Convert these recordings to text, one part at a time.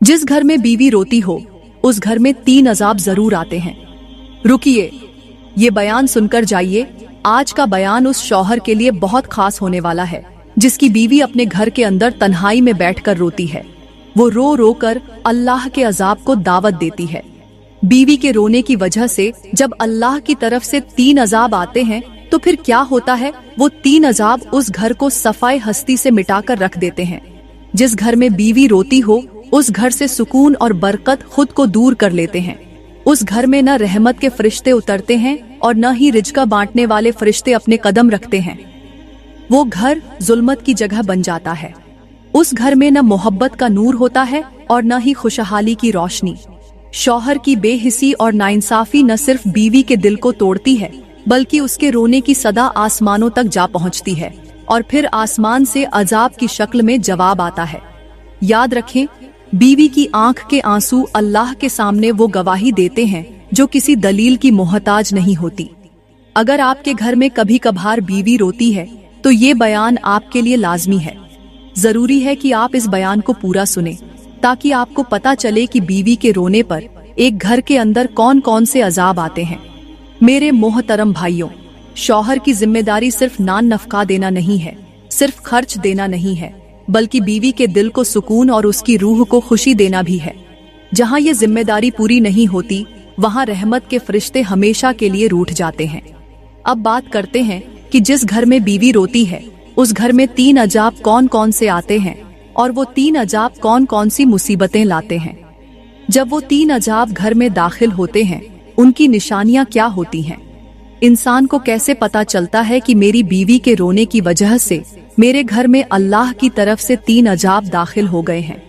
जिस घर में बीवी रोती हो उस घर में 3 अजाब जरूर आते हैं। रुकिए, ये बयान सुनकर जाइए। आज का बयान उस शौहर के लिए बहुत खास होने वाला है जिसकी बीवी अपने घर के अंदर तन्हाई में बैठकर रोती है। वो रो रो कर अल्लाह के अजाब को दावत देती है। बीवी के रोने की वजह से जब अल्लाह की तरफ से 3 अजाब आते हैं तो फिर क्या होता है, वो 3 अजाब उस घर को सफाई हस्ती से मिटाकर रख देते हैं। जिस घर में बीवी रोती हो उस घर से सुकून और बरकत खुद को दूर कर लेते हैं। उस घर में न रहमत के फरिश्ते उतरते हैं और न ही रिज़्क़ बांटने वाले फरिश्ते अपने कदम रखते हैं। वो घर जुल्मत की जगह बन जाता है। उस घर में न मोहब्बत का नूर होता है और न ही खुशहाली की रोशनी। शौहर की बेहिसी और नाइंसाफी न सिर्फ बीवी के दिल को तोड़ती है बल्कि उसके रोने की सदा आसमानों तक जा पहुंचती है और फिर आसमान से अजाब की शक्ल में जवाब आता है। याद रखें, बीवी की आंख के आंसू अल्लाह के सामने वो गवाही देते हैं जो किसी दलील की मोहताज नहीं होती। अगर आपके घर में कभी कभार बीवी रोती है तो ये बयान आपके लिए लाजमी है। जरूरी है कि आप इस बयान को पूरा सुने ताकि आपको पता चले कि बीवी के रोने पर एक घर के अंदर कौन कौन से अजाब आते हैं। मेरे मोहतरम भाइयों, शौहर की जिम्मेदारी सिर्फ नान नफका देना नहीं है, सिर्फ खर्च देना नहीं है, बल्कि बीवी के दिल को सुकून और उसकी रूह को खुशी देना भी है। जहाँ ये जिम्मेदारी पूरी नहीं होती वहाँ रहमत के फरिश्ते हमेशा के लिए रूठ जाते हैं। अब बात करते हैं कि जिस घर में बीवी रोती है उस घर में 3 अजाब कौन कौन से आते हैं और वो 3 अजाब कौन कौन सी मुसीबतें लाते हैं। जब वो 3 अजाब घर में दाखिल होते हैं उनकी निशानियां क्या होती हैं? इंसान को कैसे पता चलता है कि मेरी बीवी के रोने की वजह से मेरे घर में अल्लाह की तरफ से 3 अजाब दाखिल हो गए हैं?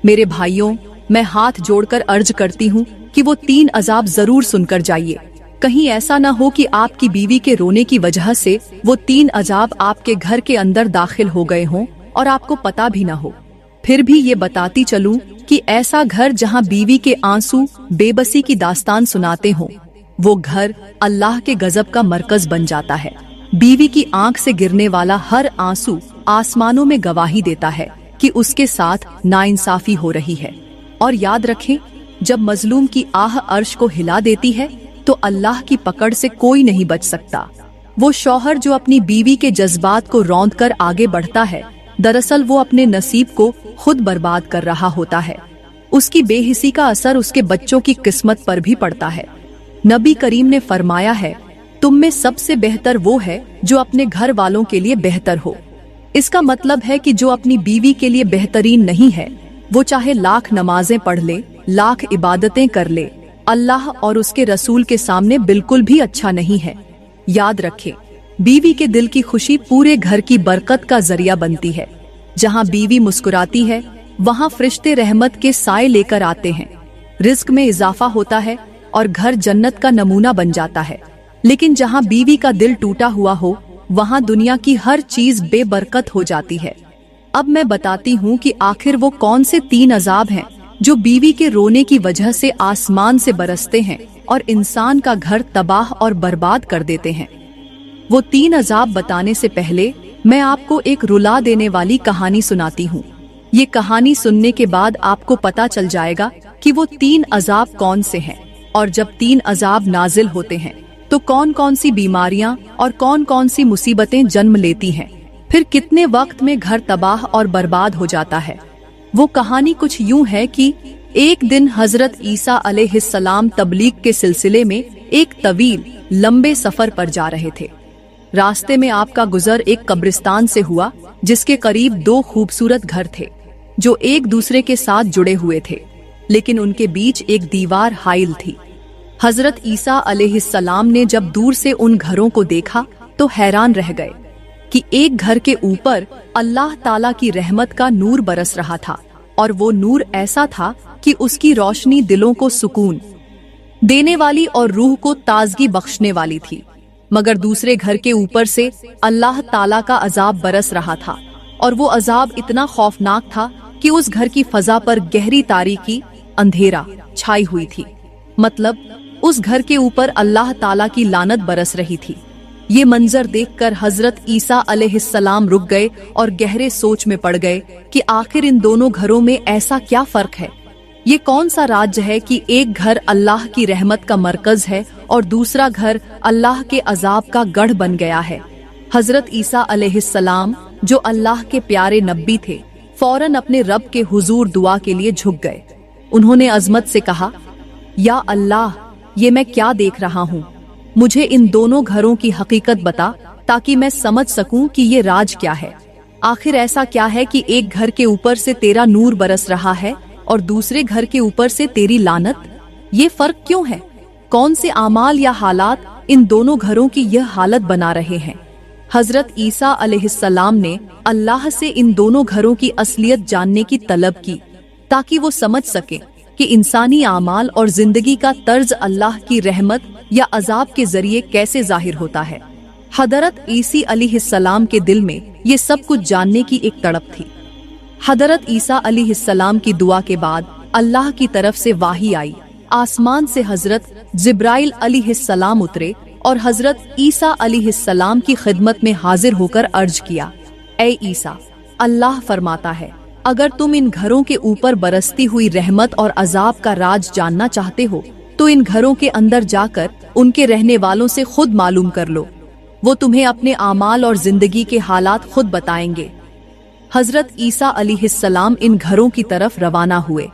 मेरे भाइयों, मैं हाथ जोड़कर अर्ज करती हूँ कि वो 3 अजाब जरूर सुनकर जाइए। कहीं ऐसा न हो कि आपकी बीवी के रोने की वजह से वो 3 अजाब आपके घर के अंदर दाखिल हो गए हों और आपको पता भी न हो। फिर भी ये बताती चलूं कि ऐसा घर जहां बीवी के आंसू बेबसी की दास्तान सुनाते हों, वो घर अल्लाह के गजब का मरकज बन जाता है। बीवी की आंख से गिरने वाला हर आंसू आसमानों में गवाही देता है कि उसके साथ नाइंसाफी हो रही है। और याद रखें, जब मजलूम की आह अर्श को हिला देती है तो अल्लाह की पकड़ से कोई नहीं बच सकता। वो शौहर जो अपनी बीवी के जज्बात को रौंद कर आगे बढ़ता है, दरअसल वो अपने नसीब को खुद बर्बाद कर रहा होता है। उसकी बेहिसी का असर उसके बच्चों की किस्मत पर भी पड़ता है। नबी करीम ने फरमाया है, तुम में सबसे बेहतर वो है जो अपने घर वालों के लिए बेहतर हो। इसका मतलब है कि जो अपनी बीवी के लिए बेहतरीन नहीं है वो चाहे लाख नमाजें पढ़ ले, लाख इबादतें कर ले, अल्लाह और उसके रसूल के सामने बिल्कुल भी अच्छा नहीं है। याद रखें, बीवी के दिल की खुशी पूरे घर की बरकत का जरिया बनती है। जहाँ बीवी मुस्कुराती है वहाँ फरिश्ते रहमत के साए लेकर आते हैं, रिज्क में इजाफा होता है और घर जन्नत का नमूना बन जाता है। लेकिन जहाँ बीवी का दिल टूटा हुआ हो वहाँ दुनिया की हर चीज बेबरकत हो जाती है। अब मैं बताती हूँ कि आखिर वो कौन से 3 अजाब हैं जो बीवी के रोने की वजह से आसमान से बरसते हैं और इंसान का घर तबाह और बर्बाद कर देते हैं। वो 3 अजाब बताने से पहले मैं आपको एक रुला देने वाली कहानी सुनाती हूँ। ये कहानी सुनने के बाद आपको पता चल जाएगा कि वो 3 अजाब कौन से हैं और जब 3 अजाब नाजिल होते हैं तो कौन कौन सी बीमारियां और कौन कौन सी मुसीबतें जन्म लेती हैं, फिर कितने वक्त में घर तबाह और बर्बाद हो जाता है। वो कहानी कुछ यूं है कि एक दिन हजरत ईसा अलैहिस्सलाम तबलीग के सिलसिले में एक तवील लंबे सफर पर जा रहे थे। रास्ते में आपका गुजर एक कब्रिस्तान से हुआ जिसके करीब 2 खूबसूरत घर थे जो एक दूसरे के साथ जुड़े हुए थे, लेकिन उनके बीच एक दीवार हाइल थी। हजरत ईसा अलैहिस्सलाम ने जब दूर से उन घरों को देखा तो हैरान रह गए कि एक घर के ऊपर अल्लाह ताला की रहमत का नूर बरस रहा था और वो नूर ऐसा था कि उसकी रोशनी दिलों को सुकून देने वाली और रूह को ताजगी बख्शने वाली थी। मगर दूसरे घर के ऊपर से अल्लाह ताला का अजाब बरस रहा था और वो अजाब इतना खौफनाक था कि उस घर की फजा पर गहरी तारीकी, अंधेरा छाई हुई थी। मतलब उस घर के ऊपर अल्लाह ताला की लानत बरस रही थी। ये मंजर देखकर हजरत ईसा अलैहिस्सलाम रुक गए और गहरे सोच में पड़ गए कि आखिर इन दोनों घरों में ऐसा क्या फर्क है। ये कौन सा राज्य है कि एक घर अल्लाह की रहमत का मरकज है और दूसरा घर अल्लाह के अजाब का गढ़ बन गया है। हजरत ईसा अलैहिस्सलाम जो अल्लाह के प्यारे नबी थे, फौरन अपने रब के हुजूर दुआ के लिए झुक गए। उन्होंने अजमत से कहा, या अल्लाह, ये मैं क्या देख रहा हूँ? मुझे इन दोनों घरों की हकीकत बता ताकि मैं समझ सकूं कि ये राज क्या है। आखिर ऐसा क्या है कि एक घर के ऊपर से तेरा नूर बरस रहा है और दूसरे घर के ऊपर से तेरी लानत? ये फर्क क्यों है? कौन से आमाल या हालात इन दोनों घरों की यह हालत बना रहे हैं? हजरत ईसा अलैहिस्सलाम ने अल्लाह से इन दोनों घरों की असलियत जानने की तलब की ताकि वो समझ सके कि इंसानी आमाल और जिंदगी का तर्ज अल्लाह की रहमत या अजाब के जरिए कैसे जाहिर होता है। हजरत ईसा अलैहिस्सलाम के दिल में ये सब कुछ जानने की एक तड़प थी। हजरत ईसा अलैहिस्सलाम की दुआ के बाद अल्लाह की तरफ से वाही आई। आसमान से हजरत जिब्राइल अलैहिस्सलाम उतरे और हजरत ईसा अलैहिस्सलाम की खिदमत में हाजिर होकर अर्ज किया, ए ईसा, अल्लाह फरमाता है, अगर तुम इन घरों के ऊपर बरसती हुई रहमत और अजाब का राज जानना चाहते हो तो इन घरों के अंदर जाकर उनके रहने वालों से खुद मालूम कर लो। वो तुम्हें अपने आमाल और जिंदगी के हालात खुद बताएंगे। हजरत ईसा अलैहिस्सलाम इन घरों की तरफ रवाना हुए।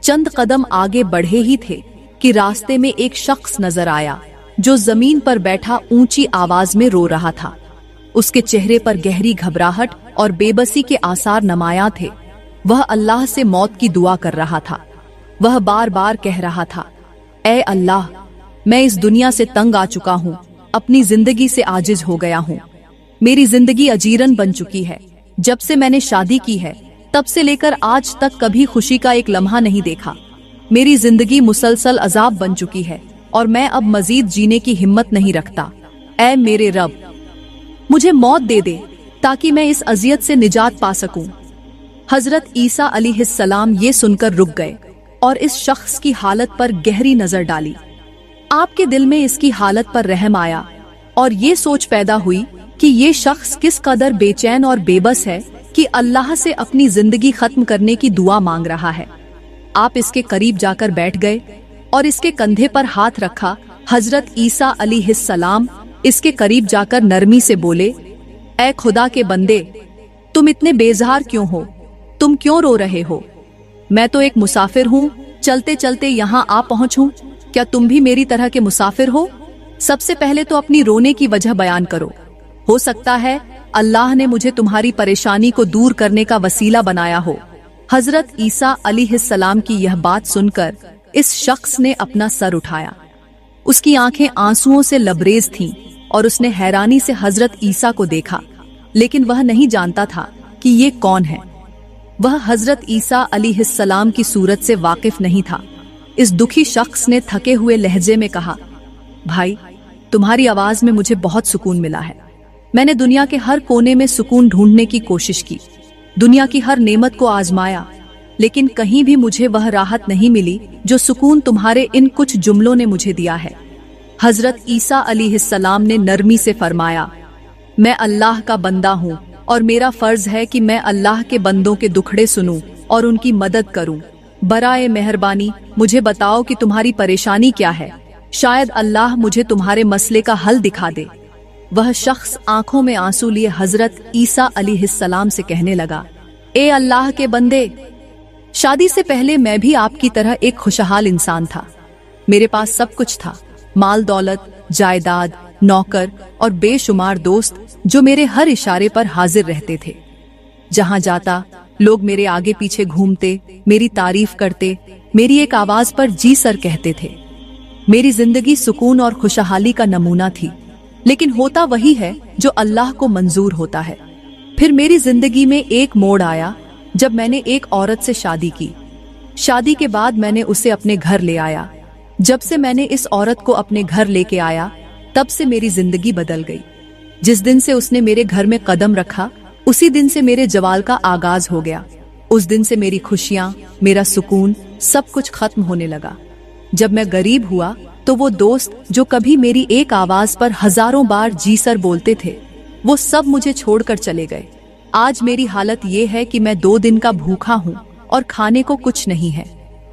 चंद कदम आगे बढ़े ही थे कि रास्ते में एक शख्स नजर आया जो जमीन पर बैठा ऊंची आवाज में रो रहा था। उसके चेहरे पर गहरी घबराहट और बेबसी के आसार नमाया थे। वह अल्लाह से मौत की दुआ कर रहा था। वह बार बार कह रहा था, ए अल्लाह, मैं इस दुनिया से तंग आ चुका हूँ, अपनी जिंदगी से आजिज हो गया हूँ। मेरी जिंदगी अजीरन बन चुकी है। जब से मैंने शादी की है तब से लेकर आज तक कभी खुशी का एक लम्हा नहीं देखा। मेरी जिंदगी मुसलसल अजाब बन चुकी है और मैं अब मजीद जीने की हिम्मत नहीं रखता। ऐ मेरे रब, मुझे मौत दे दे ताकि मैं इस अजियत से निजात पा सकूं। हजरत ईसा अलैहिस्सलाम ये सुनकर रुक गए और इस शख्स की हालत पर गहरी नजर डाली। आपके दिल में इसकी हालत पर रहम आया और ये सोच पैदा हुई कि ये शख्स किस कदर बेचैन और बेबस है कि अल्लाह से अपनी जिंदगी खत्म करने की दुआ मांग रहा है। आप इसके करीब जाकर बैठ गए और इसके कंधे पर हाथ रखा। हजरत ईसा अलैहिस्सलाम इसके करीब जाकर नरमी से बोले, ऐ खुदा के बंदे, तुम इतने बेजार क्यों हो? तुम क्यों रो रहे हो? मैं तो एक मुसाफिर हूँ, चलते चलते यहाँ आ पहुँचूं। क्या तुम भी मेरी तरह के मुसाफिर हो? सबसे पहले तो अपनी रोने की वजह बयान करो। हो सकता है अल्लाह ने मुझे तुम्हारी परेशानी को दूर करने का वसीला बनाया हो। हजरत ईसा अलैहिस्सलाम की यह बात सुनकर इस शख्स ने अपना सर उठाया। उसकी आंखें आंसुओं से लबरेज थीं और उसने हैरानी से हजरत ईसा को देखा, लेकिन वह नहीं जानता था कि ये कौन है। वह हजरत ईसा अलैहिस्सलाम की सूरत से वाकिफ नहीं था। इस दुखी शख्स ने थके हुए लहजे में कहा, भाई, तुम्हारी आवाज में मुझे बहुत सुकून मिला है। मैंने दुनिया के हर कोने में सुकून ढूंढने की कोशिश की, दुनिया की हर नेमत को आजमाया, लेकिन कहीं भी मुझे वह राहत नहीं मिली जो सुकून तुम्हारे इन कुछ जुमलों ने मुझे दिया है। हजरत ईसा अलैहिस्सलाम ने नरमी से फरमाया, मैं अल्लाह का बंदा हूँ और मेरा फर्ज है कि मैं अल्लाह के बंदों के दुखड़े सुनूं और उनकी मदद करूं। बराए मेहरबानी मुझे बताओ कि तुम्हारी परेशानी क्या है। शायद अल्लाह मुझे तुम्हारे मसले का हल दिखा दे। वह शख्स आंखों में आंसू लिए हजरत ईसा अलैहिस्सलाम से कहने लगा, ए अल्लाह के बंदे, शादी से पहले मैं भी आपकी तरह एक खुशहाल इंसान था। मेरे पास सब कुछ था, माल दौलत, जायदाद, नौकर और बेशुमार दोस्त जो मेरे हर इशारे पर हाजिर रहते थे। जहां जाता लोग मेरे आगे पीछे घूमते, मेरी तारीफ करते, मेरी एक आवाज पर जी सर कहते थे। मेरी जिंदगी सुकून और खुशहाली का नमूना थी, लेकिन होता वही है जो अल्लाह को मंजूर होता है। फिर मेरी जिंदगी में एक मोड़ आया जब मैंने एक औरत से शादी की। शादी के बाद मैंने उसे अपने घर ले आया। जब से मैंने इस औरत को अपने घर लेके आया, तब से मेरी जिंदगी बदल गई। जिस दिन से उसने मेरे घर में कदम रखा, उसी दिन से मेरे जवाल का आगाज हो गया। उस दिन से मेरी खुशियां, मेरा सुकून, सब कुछ खत्म होने लगा। जब मैं गरीब हुआ तो वो दोस्त जो कभी मेरी एक आवाज पर हजारों बार जी सर बोलते थे, वो सब मुझे छोड़कर चले गए। आज मेरी हालत ये है कि मैं 2 दिन का भूखा हूँ और खाने को कुछ नहीं है,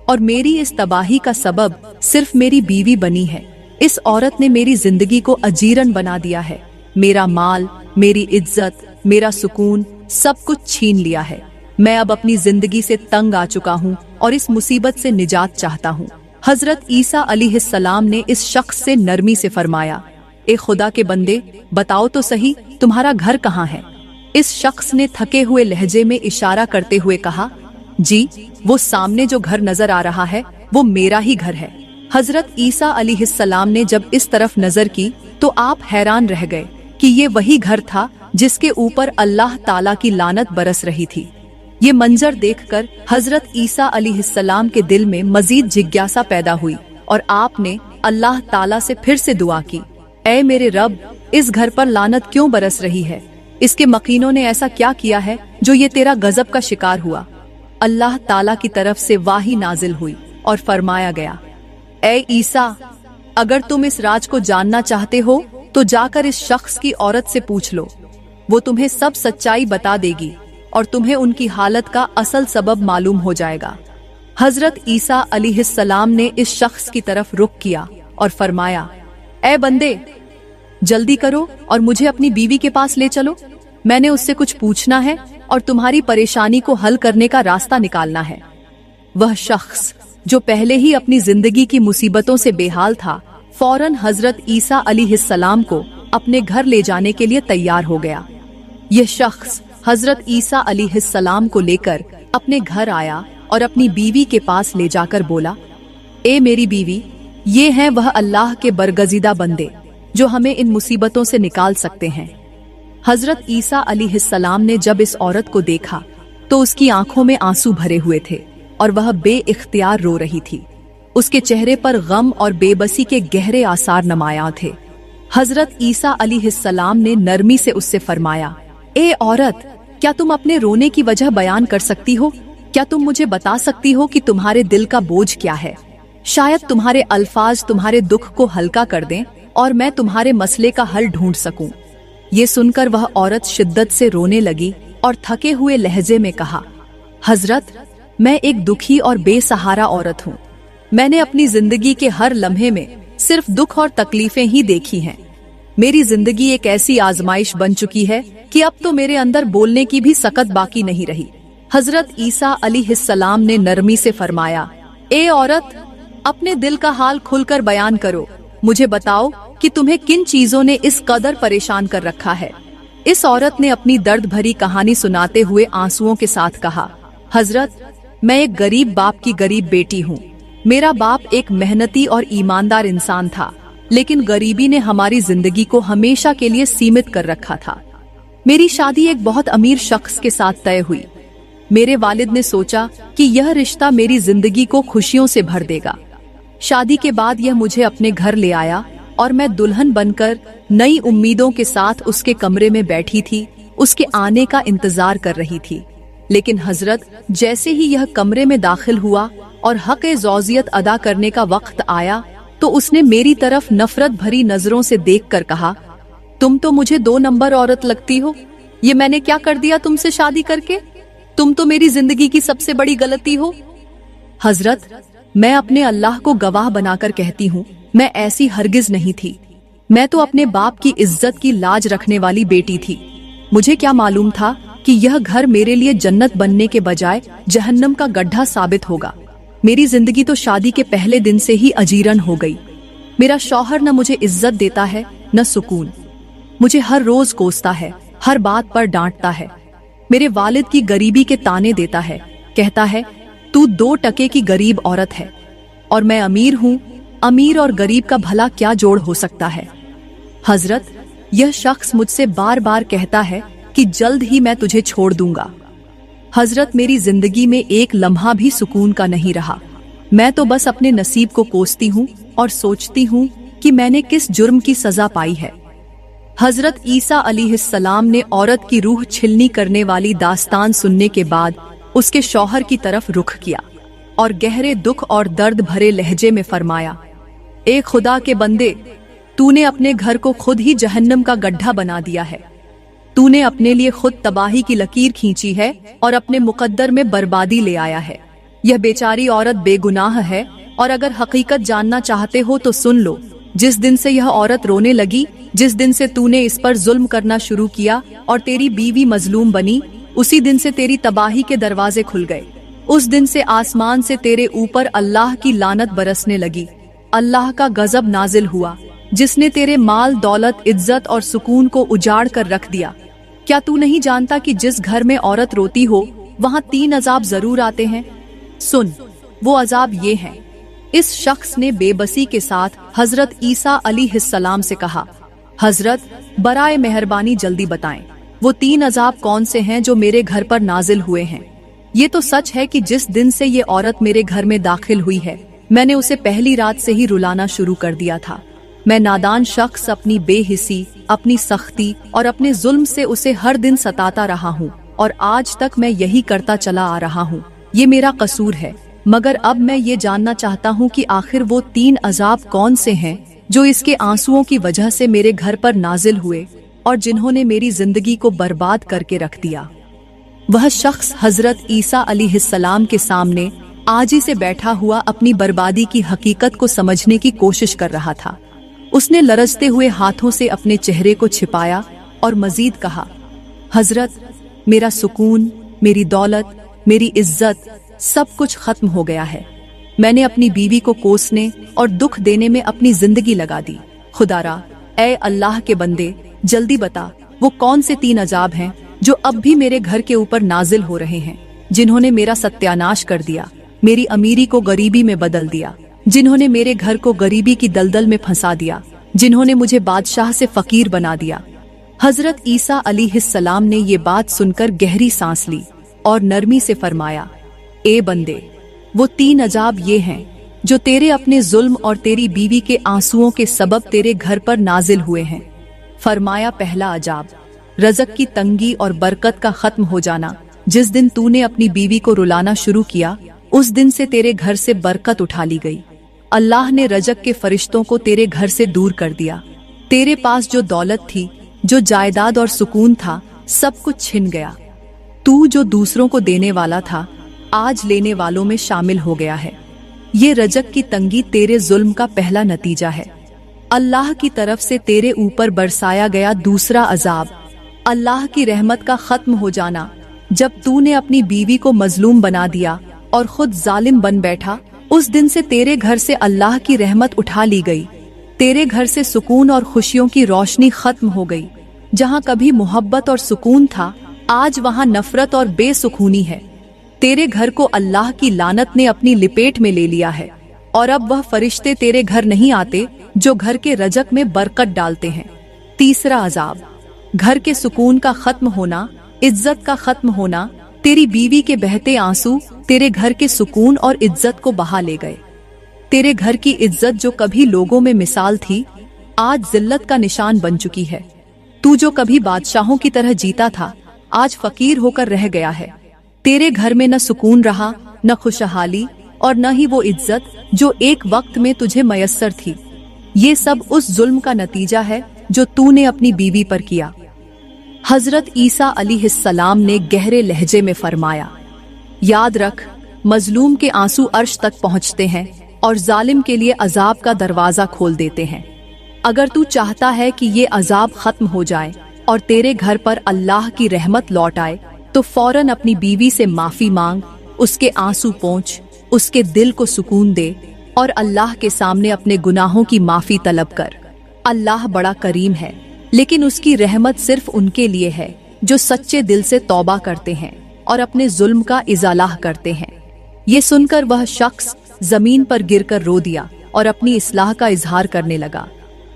और मेरी इस तबाही का सबब सिर्फ मेरी बीवी बनी है। इस औरत ने मेरी जिंदगी को अजीरन बना दिया है। मेरा माल, मेरी इज्जत, मेरा सुकून, सब कुछ छीन लिया है। मैं अब अपनी जिंदगी से तंग आ चुका हूँ और इस मुसीबत से निजात चाहता हूँ। हजरत ईसा अलैहिस्सलाम ने इस शख्स से नरमी से फरमाया, ए खुदा के बंदे, बताओ तो सही, तुम्हारा घर कहाँ है? इस शख्स ने थके हुए लहजे में इशारा करते हुए कहा, जी, वो सामने जो घर नजर आ रहा है वो मेरा ही घर है। हजरत ईसा अलैहिस्सलाम ने जब इस तरफ नजर की तो आप हैरान रह गए कि ये वही घर था जिसके ऊपर अल्लाह ताला की लानत बरस रही थी। ये मंजर देखकर हजरत ईसा अलैहिस्सलाम के दिल में मजीद जिज्ञासा पैदा हुई और आपने अल्लाह ताला से फिर से दुआ की, ऐ मेरे रब, इस घर पर लानत क्यों बरस रही है? इसके मकीनों ने ऐसा क्या किया है जो ये तेरा गजब का शिकार हुआ? अल्लाह ताला की तरफ से वाही नाजिल हुई और फरमाया गया, ऐ ईसा, अगर तुम इस राज को जानना चाहते हो तो जाकर इस शख्स की औरत से पूछ लो। वो तुम्हें सब सच्चाई बता देगी और तुम्हें उनकी हालत का असल सबब मालूम हो जाएगा। हजरत ईसा अलैहिस्सलाम ने इस शख्स की तरफ रुख किया और फरमाया, ऐ बंदे, जल्दी करो और मुझे अपनी बीवी के पास ले चलो। मैंने उससे कुछ पूछना है और तुम्हारी परेशानी को हल करने का रास्ता निकालना है। वह शख्स जो पहले ही अपनी जिंदगी की मुसीबतों से बेहाल था, फौरन हजरत ईसा अलैहिस्सलाम को अपने घर ले जाने के लिए तैयार हो गया। यह शख्स हजरत ईसा अलैहिस्सलाम को लेकर अपने घर आया और अपनी बीवी के पास ले जाकर बोला, ए मेरी बीवी, ये हैं वह अल्लाह के बरगजीदा बंदे जो हमें इन मुसीबतों से निकाल सकते हैं। हजरत ईसा अलैहिस्सलाम ने जब इस औरत को देखा तो उसकी आंखों में आंसू भरे हुए थे और वह बेइख्तियार रो रही थी। उसके चेहरे पर गम और बेबसी के गहरे आसार नमाया थे। हजरत ईसा अलैहिस्सलाम ने नरमी से उससे फरमाया, ए औरत, क्या तुम अपने रोने की वजह बयान कर सकती हो? क्या तुम मुझे बता सकती हो कि तुम्हारे दिल का बोझ क्या है? शायद तुम्हारे अल्फाज तुम्हारे दुख को हल्का कर दें और मैं तुम्हारे मसले का हल ढूंढ सकूं। ये सुनकर वह औरत शिद्दत से रोने लगी और थके हुए लहजे में कहा, हजरत, मैं एक दुखी और बेसहारा औरत हूँ। मैंने अपनी जिंदगी के हर लम्हे में सिर्फ दुख और तकलीफें ही देखी हैं। मेरी जिंदगी एक ऐसी आजमाइश बन चुकी है कि अब तो मेरे अंदर बोलने की भी सकत बाकी नहीं रही। हजरत ईसा अलैहिस्सलाम ने नरमी से फरमाया, ए औरत, अपने दिल का हाल खुलकर बयान करो। मुझे बताओ कि तुम्हें किन चीजों ने इस कदर परेशान कर रखा है। इस औरत ने अपनी दर्द भरी कहानी सुनाते हुए आंसुओं के साथ कहा, हजरत, मैं एक गरीब बाप की गरीब बेटी हूँ। मेरा बाप एक मेहनती और ईमानदार इंसान था, लेकिन गरीबी ने हमारी जिंदगी को हमेशा के लिए सीमित कर रखा था। मेरी शादी एक बहुत अमीर शख्स के साथ तय हुई। मेरे वालिद ने सोचा कि यह रिश्ता मेरी जिंदगी को खुशियों से भर देगा। शादी के बाद यह मुझे अपने घर ले आया और मैं दुल्हन बनकर नई उम्मीदों के साथ उसके कमरे में बैठी थी, उसके आने का इंतजार कर रही थी। लेकिन हजरत, जैसे ही यह कमरे में दाखिल हुआ और हक-ए-ज़ौजियत अदा करने का वक्त आया तो उसने मेरी तरफ नफरत भरी नजरों से देखकर कहा, तुम तो मुझे 2 नंबर औरत लगती हो। ये मैंने क्या कर दिया तुमसे शादी करके? तुम तो मेरी जिंदगी की सबसे बड़ी गलती हो। हजरत, मैं अपने अल्लाह को गवाह बनाकर कहती हूँ, मैं ऐसी हरगिज नहीं थी। मैं तो अपने बाप की इज्जत की लाज रखने वाली बेटी थी। मुझे क्या मालूम था कि यह घर मेरे लिए जन्नत बनने के बजाय जहन्नम का गड्ढा साबित होगा। मेरी जिंदगी तो शादी के पहले दिन से ही अजीरन हो गई। मेरा शौहर न मुझे इज्जत देता है न सुकून। मुझे हर रोज कोसता है, हर बात पर डांटता है। मेरे वालिद की गरीबी के ताने देता है, कहता है तू 2 टके की गरीब औरत है। और मैं अमीर हूँ। अमीर और गरीब का भला क्या जोड़ हो सकता है? हजरत, यह शख्स मुझसे बार बार कहता है कि जल्द ही मैं तुझे छोड़ दूंगा। हजरत, मेरी जिंदगी में एक लम्हा भी सुकून का नहीं रहा। मैं तो बस अपने नसीब को कोसती हूँ और सोचती हूँ कि मैंने किस जुर्म की सजा पाई है। हजरत ईसा अलैहिस्सलाम ने औरत की रूह छिलनी करने वाली दास्तान सुनने के बाद उसके शौहर की तरफ रुख किया और गहरे दुख और दर्द भरे लहजे में फरमाया, ए खुदा के बंदे, तूने अपने घर को खुद ही जहन्नम का गड्ढा बना दिया है। तूने अपने लिए खुद तबाही की लकीर खींची है और अपने मुकद्दर में बर्बादी ले आया है। यह बेचारी औरत बेगुनाह है, और अगर हकीकत जानना चाहते हो तो सुन लो। जिस दिन से यह औरत रोने लगी, जिस दिन से तूने इस पर जुल्म करना शुरू किया और तेरी बीवी मजलूम बनी, उसी दिन से तेरी तबाही के दरवाजे खुल गए। उस दिन से आसमान से तेरे ऊपर अल्लाह की लानत बरसने लगी। अल्लाह का गजब नाजिल हुआ, जिसने तेरे माल दौलत, इज्जत और सुकून को उजाड़ कर रख दिया। क्या तू नहीं जानता कि जिस घर में औरत रोती हो वहाँ 3 अजाब जरूर आते हैं? सुन, वो अजाब ये हैं। इस शख्स ने बेबसी के साथ हजरत ईसा अलैहिस्सलाम से कहा, हजरत, बराए मेहरबानी जल्दी बताएं, वो 3 अजाब कौन से हैं जो मेरे घर पर नाजिल हुए हैं? ये तो सच है कि जिस दिन से ये औरत मेरे घर में दाखिल हुई है, मैंने उसे पहली रात से ही रुलाना शुरू कर दिया था। मैं नादान शख्स अपनी बेहिसी, अपनी सख्ती और अपने जुल्म से उसे हर दिन सताता रहा हूँ, और आज तक मैं यही करता चला आ रहा हूँ। ये मेरा कसूर है, मगर अब मैं ये जानना चाहता हूँ कि आखिर वो 3 अजाब कौन से हैं जो इसके आंसुओं की वजह से मेरे घर पर नाजिल हुए और जिन्होंने मेरी जिंदगी को बर्बाद करके रख दिया। वह शख्स हजरत ईसा अलैहिस्सलाम के सामने आजी से बैठा हुआ अपनी बर्बादी की हकीकत को समझने की कोशिश कर रहा था। उसने लरजते हुए हाथों से अपने चेहरे को छिपाया और मजीद कहा, हजरत, मेरा सुकून, मेरी दौलत, मेरी इज्जत, सब कुछ खत्म हो गया है। मैंने अपनी बीवी को कोसने और दुख देने में अपनी जिंदगी लगा दी। खुदारा, ऐ अल्लाह के बंदे, जल्दी बता, वो कौन से 3 अजाब हैं जो अब भी मेरे घर के ऊपर नाजिल हो रहे हैं, जिन्होंने मेरा सत्यानाश कर दिया, मेरी अमीरी को गरीबी में बदल दिया, जिन्होंने मेरे घर को गरीबी की दलदल में फंसा दिया, जिन्होंने मुझे बादशाह से फकीर बना दिया। हजरत ईसा अलैहिस्सलाम ने ये बात सुनकर गहरी सांस ली और नरमी से फरमाया, ए बंदे, वो 3 अजाब ये हैं जो तेरे अपने जुल्म और तेरी बीवी के आंसुओं के सबब तेरे घर पर नाजिल हुए हैं। फरमाया, पहला अजाब, रज़क की तंगी और बरकत का खत्म हो जाना। जिस दिन तूने अपनी बीवी को रुलाना शुरू किया, उस दिन से तेरे घर से बरकत उठा ली गई। अल्लाह ने रज़क के फरिश्तों को तेरे घर से दूर कर दिया। तेरे पास जो दौलत थी, जो जायदाद और सुकून था, सब कुछ छिन गया। तू जो दूसरों को देने वाला था, आज लेने वालों में शामिल हो गया है। ये रज़क की तंगी तेरे जुल्म का पहला नतीजा है। अल्लाह की तरफ से तेरे ऊपर बरसाया गया दूसरा अजाब, अल्लाह की रहमत का खत्म हो जाना। जब तूने अपनी बीवी को मजलूम बना दिया और खुद जालिम बन बैठा, उस दिन से तेरे घर से अल्लाह की रहमत उठा ली गई। तेरे घर से सुकून और खुशियों की रोशनी खत्म हो गई। जहाँ कभी मोहब्बत और सुकून था, आज वहाँ नफरत और बेसुकूनी है। तेरे घर को अल्लाह की लानत ने अपनी लिपेट में ले लिया है, और अब वह फरिश्ते तेरे घर नहीं आते जो घर के रज़क में बरकत डालते हैं। तीसरा अजाब, घर के सुकून का खत्म होना, इज्जत का खत्म होना। तेरी बीवी के बहते आंसू तेरे घर के सुकून और इज्जत को बहा ले गए। तेरे घर की इज्जत जो कभी लोगों में मिसाल थी, आज जिल्लत का निशान बन चुकी है। तू जो कभी बादशाहों की तरह जीता था, आज फकीर होकर रह गया है। तेरे घर में न सुकून रहा, न खुशहाली, और न ही वो इज्जत जो एक वक्त में तुझे मयस्सर थी। ये सब उस जुल्म का नतीजा है जो तूने अपनी बीवी पर किया। हजरत ईसा अलैहिस्सलाम ने गहरे लहजे में फरमाया, याद रख, मजलूम के आंसू अर्श तक पहुंचते हैं और जालिम के लिए अजाब का दरवाजा खोल देते हैं। अगर तू चाहता है कि ये अजाब खत्म हो जाए और तेरे घर पर अल्लाह की रहमत लौट आए, तो फौरन अपनी बीवी से माफी मांग, उसके आंसू पोंछ, उसके दिल को सुकून दे और अल्लाह के सामने अपने गुनाहों की माफी तलब कर। अल्लाह बड़ा करीम है, लेकिन उसकी रहमत सिर्फ उनके लिए है जो सच्चे दिल से तौबा करते हैं और अपने जुल्म का इजालाह करते हैं। ये सुनकर वह शख्स जमीन पर गिरकर रो दिया और अपनी इस्लाह का इजहार करने लगा।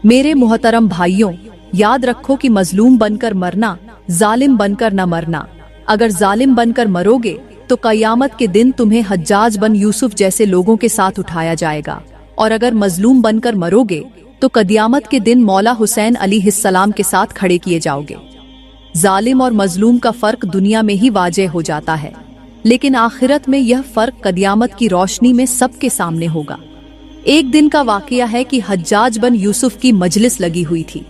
मेरे मुहतरम भाइयों, याद रखो कि मजलूम बनकर मरना, जालिम बनकर न मरना। अगर जालिम बनकर मरोगे तो कयामत के दिन तुम्हें हज्जाज बन यूसुफ जैसे लोगों के साथ उठाया जाएगा, और अगर मजलूम बनकर मरोगे तो कयामत के दिन मौला हुसैन अलैहिस्सलाम के साथ खड़े किए जाओगे। जालिम और मजलूम का फर्क दुनिया में ही वाज़ेह हो जाता है, लेकिन आखिरत में यह फर्क कयामत की रोशनी में सबके सामने होगा। एक दिन का वाकया है कि हज्जाज बिन यूसुफ की मजलिस लगी हुई थी।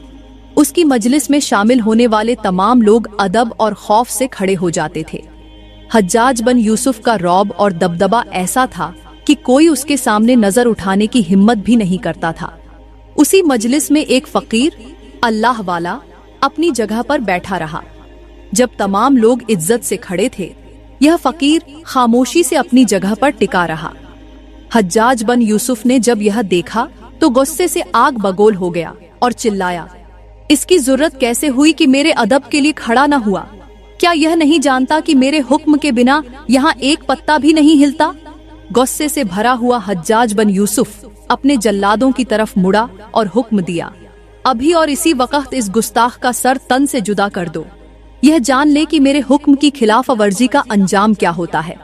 उसकी मजलिस में शामिल होने वाले तमाम लोग अदब और खौफ से खड़े हो जाते थे। हज्जाज बिन यूसुफ का रौब और दबदबा ऐसा था कि कोई उसके सामने नजर उठाने की हिम्मत भी नहीं करता था। उसी मजलिस में एक फकीर अल्लाह वाला अपनी जगह पर बैठा रहा। जब तमाम लोग इज्जत से खड़े थे, यह फकीर खामोशी से अपनी जगह पर टिका रहा। हज्जाज बिन यूसुफ ने जब यह देखा तो गुस्से से आग बगोल हो गया और चिल्लाया, इसकी जरूरत कैसे हुई कि मेरे अदब के लिए खड़ा न हुआ? क्या यह नहीं जानता कि मेरे हुक्म के बिना यहाँ एक पत्ता भी नहीं हिलता? गुस्से से भरा हुआ हज्जाज बिन यूसुफ अपने जल्लादों की तरफ मुड़ा और हुक्म दिया, अभी और इसी वक्त इस गुस्ताख का सर तन से जुदा कर दो। यह जान ले कि मेरे हुक्म की खिलाफ वर्जी का अंजाम क्या होता है।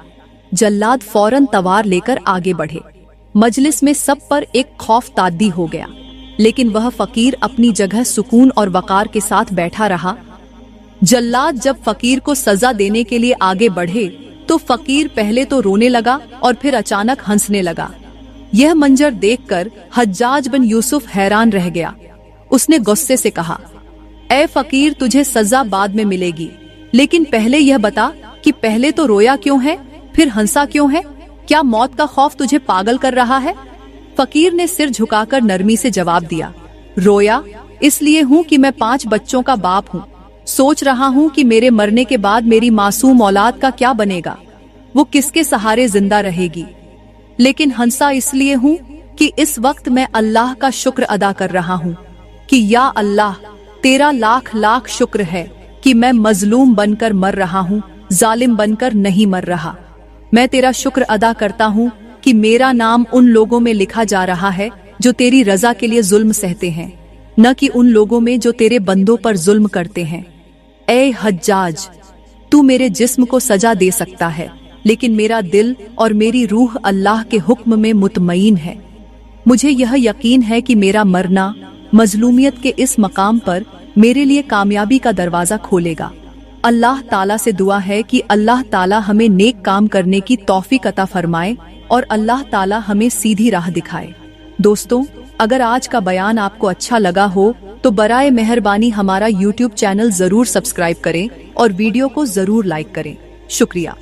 जल्लाद फौरन तवार लेकर आगे बढ़े। मजलिस में सब पर एक खौफ तादी हो गया, लेकिन वह फकीर अपनी जगह सुकून और वकार के साथ बैठा रहा। जल्लाद जब फकीर को सजा देने के लिए आगे बढ़े तो फकीर पहले तो रोने लगा और फिर अचानक हंसने लगा। यह मंजर देखकर हज्जाज बिन यूसुफ हैरान रह गया। उसने गुस्से से कहा, ऐ फकीर, तुझे सजा बाद में मिलेगी, लेकिन पहले यह बता कि पहले तो रोया क्यों है, फिर हंसा क्यों है? क्या मौत का खौफ तुझे पागल कर रहा है? फकीर ने सिर झुकाकर नरमी से जवाब दिया, रोया इसलिए हूँ कि मैं 5 बच्चों का बाप हूँ। सोच रहा हूँ कि मेरे मरने के बाद मेरी मासूम औलाद का क्या बनेगा, वो किसके सहारे जिंदा रहेगी। लेकिन हंसा इसलिए हूँ कि इस वक्त मैं अल्लाह का शुक्र अदा कर रहा हूँ कि या अल्लाह, तेरा लाख लाख शुक्र है कि मैं मजलूम बनकर मर रहा हूँ, जालिम बनकर नहीं मर रहा। मैं तेरा शुक्र अदा करता हूँ कि मेरा नाम उन लोगों में लिखा जा रहा है जो तेरी रजा के लिए जुल्म सहते हैं, न कि उन लोगों में जो तेरे बंदों पर जुल्म करते हैं। ऐ हज्जाज, तू मेरे जिस्म को सजा दे सकता है, लेकिन मेरा दिल और मेरी रूह अल्लाह के हुक्म में मुतमईन है। मुझे यह यकीन है कि मेरा मरना मजलूमियत के इस मकाम पर मेरे लिए कामयाबी का दरवाजा खोलेगा। अल्लाह ताला से दुआ है कि अल्लाह ताला हमें नेक काम करने की तौफीक अता फरमाए और अल्लाह ताला हमें सीधी राह दिखाए। दोस्तों, अगर आज का बयान आपको अच्छा लगा हो तो बराए मेहरबानी हमारा YouTube चैनल जरूर सब्सक्राइब करें और वीडियो को जरूर लाइक करें। शुक्रिया।